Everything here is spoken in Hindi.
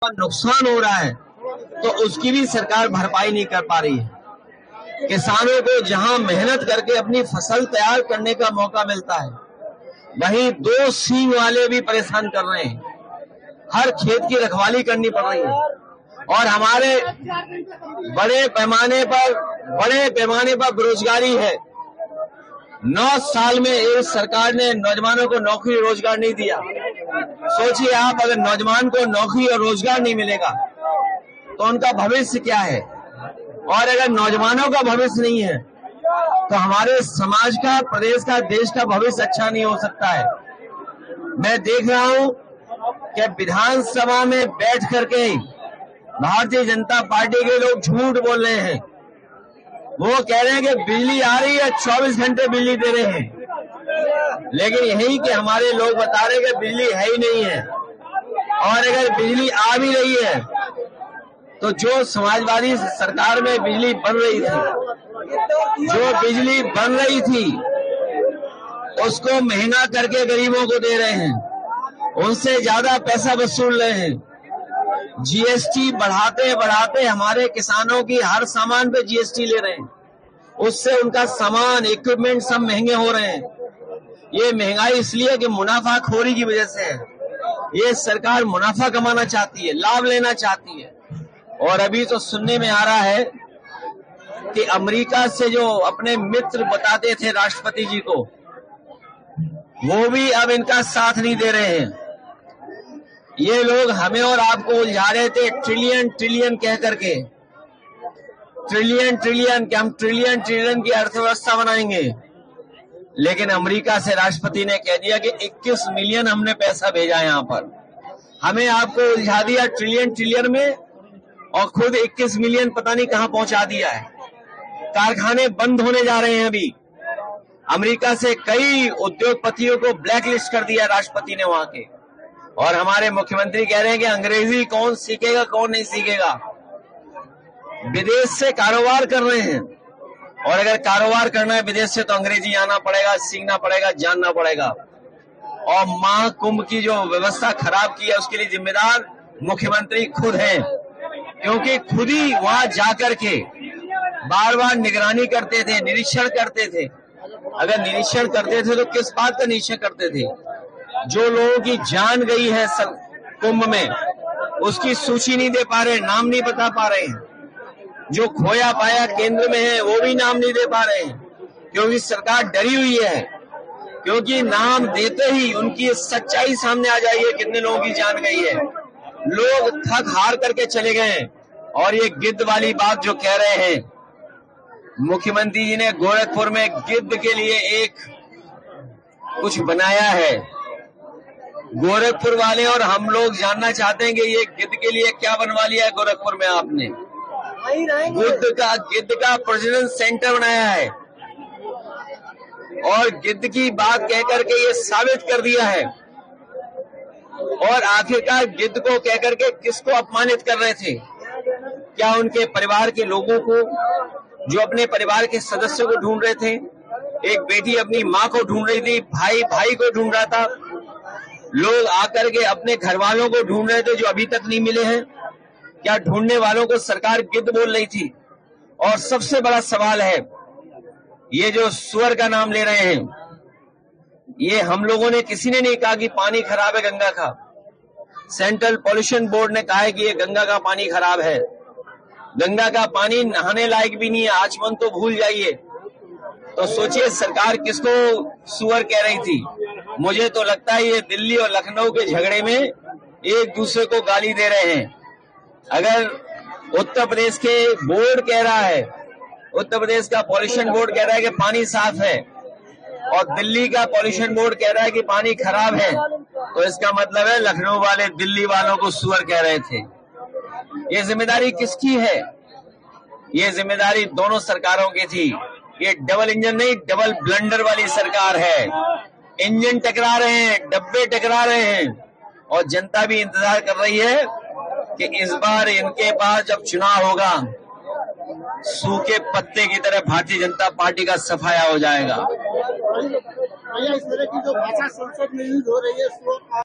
नुकसान हो रहा है तो उसकी भी सरकार भरपाई नहीं कर पा रही है। किसानों को जहां मेहनत करके अपनी फसल तैयार करने का मौका मिलता है, वहीं दो सींग वाले भी परेशान कर रहे हैं। हर खेत की रखवाली करनी पड़ रही है और हमारे बड़े पैमाने पर बेरोजगारी है। 9 साल में इस सरकार ने नौजवानों को नौकरी रोजगार नहीं दिया। सोचिए आप, अगर नौजवान को नौकरी और रोजगार नहीं मिलेगा तो उनका भविष्य क्या है, और अगर नौजवानों का भविष्य नहीं है तो हमारे समाज का, प्रदेश का, देश का भविष्य अच्छा नहीं हो सकता है। मैं देख रहा हूं कि विधानसभा में बैठ करके भारतीय जनता पार्टी के लोग झूठ बोल रहे हैं। वो कह रहे हैं कि बिजली आ रही है, 24 घंटे बिजली दे रहे हैं, लेकिन यही कि हमारे लोग बता रहे हैं कि बिजली है ही नहीं है। और अगर बिजली आ भी रही है तो जो समाजवादी सरकार में बिजली बन रही थी, उसको महंगा करके गरीबों को दे रहे हैं, उनसे ज्यादा पैसा वसूल रहे हैं। जीएसटी बढ़ाते बढ़ाते हमारे किसानों की हर सामान पे जीएसटी ले रहे हैं, उससे उनका सामान, इक्विपमेंट सब महंगे हो रहे हैं। ये महंगाई इसलिए कि मुनाफाखोरी की वजह से है। ये सरकार मुनाफा कमाना चाहती है, लाभ लेना चाहती है। और अभी तो सुनने में आ रहा है कि अमेरिका से जो अपने मित्र बताते थे राष्ट्रपति जी को, वो भी अब इनका साथ नहीं दे रहे हैं। ये लोग हमें और आपको उलझा रहे थे ट्रिलियन कह करके, ट्रिलियन कि हम ट्रिलियन की अर्थव्यवस्था बनाएंगे। लेकिन अमेरिका से राष्ट्रपति ने कह दिया कि 21 मिलियन हमने पैसा भेजा यहाँ पर। हमें आपको उलझा दिया ट्रिलियन में, और खुद 21 मिलियन पता नहीं कहां पहुंचा दिया है। कारखाने बंद होने जा रहे हैं। अभी अमेरिका से कई उद्योगपतियों को ब्लैकलिस्ट कर दिया राष्ट्रपति ने वहां के। और हमारे मुख्यमंत्री कह रहे हैं कि अंग्रेजी कौन सीखेगा, कौन नहीं सीखेगा। विदेश से कारोबार कर रहे हैं, और अगर कारोबार करना है विदेश से तो अंग्रेजी आना पड़ेगा, सीखना पड़ेगा, जानना पड़ेगा। और महाकुंभ की जो व्यवस्था खराब की है उसके लिए जिम्मेदार मुख्यमंत्री खुद हैं, क्योंकि खुद ही वहां जाकर के बार बार निगरानी करते थे, निरीक्षण करते थे। अगर निरीक्षण करते थे तो किस बात का निरीक्षण करते थे? जो लोगों की जान गई है कुंभ में, उसकी सूची नहीं दे पा रहे, नाम नहीं बता पा रहे हैं। जो खोया पाया केंद्र में है वो भी नाम नहीं दे पा रहे हैं, क्योंकि सरकार डरी हुई है। क्योंकि नाम देते ही उनकी सच्चाई सामने आ जाएगी, कितने लोगों की जान गई है। लोग थक हार करके चले गए। और ये गिद्ध वाली बात जो कह रहे हैं, मुख्यमंत्री जी ने गोरखपुर में गिद्ध के लिए एक कुछ बनाया है। गोरखपुर वाले और हम लोग जानना चाहते हैं कि ये गिद्ध के लिए क्या बनवा लिया है गोरखपुर में आपने। गिद्ध का प्रजनन सेंटर बनाया है, और गिद्ध की बात कह करके ये साबित कर दिया है। और आखिरकार गिद्ध को कह करके किसको अपमानित कर रहे थे? क्या उनके परिवार के लोगों को, जो अपने परिवार के सदस्यों को ढूंढ रहे थे? एक बेटी अपनी माँ को ढूंढ रही थी, भाई को ढूंढ रहा था। लोग आकर के अपने घर वालों को ढूंढ रहे थे जो अभी तक नहीं मिले हैं। क्या ढूंढने वालों को सरकार गिद्ध बोल रही थी? और सबसे बड़ा सवाल है, ये जो सुअर का नाम ले रहे हैं, ये हम लोगों ने किसी ने नहीं कहा कि पानी खराब है गंगा का। सेंट्रल पॉल्यूशन बोर्ड ने कहा है कि ये गंगा का पानी खराब है। गंगा का पानी नहाने लायक भी नहीं है, आचमन तो भूल जाइए। तो सोचिए सरकार किसको सुअर कह रही थी। मुझे तो लगता है ये दिल्ली और लखनऊ के झगड़े में एक दूसरे को गाली दे रहे हैं। अगर उत्तर प्रदेश के बोर्ड कह रहा है, उत्तर प्रदेश का पॉल्यूशन बोर्ड कह रहा है कि पानी साफ है, और दिल्ली का पॉल्यूशन बोर्ड कह रहा है कि पानी खराब है, तो इसका मतलब है लखनऊ वाले दिल्ली वालों को सुअर कह रहे थे। ये जिम्मेदारी किसकी है? ये जिम्मेदारी दोनों सरकारों की थी। ये डबल इंजन नहीं, डबल ब्लंडर वाली सरकार है। इंजन टकरा रहे हैं, डब्बे टकरा रहे हैं, और जनता भी इंतजार कर रही है कि इस बार इनके पास जब चुनाव होगा, सूखे पत्ते की तरह भारतीय जनता पार्टी का सफाया हो जाएगा। इस तरह की जो भाषा संसद में यूज हो रही है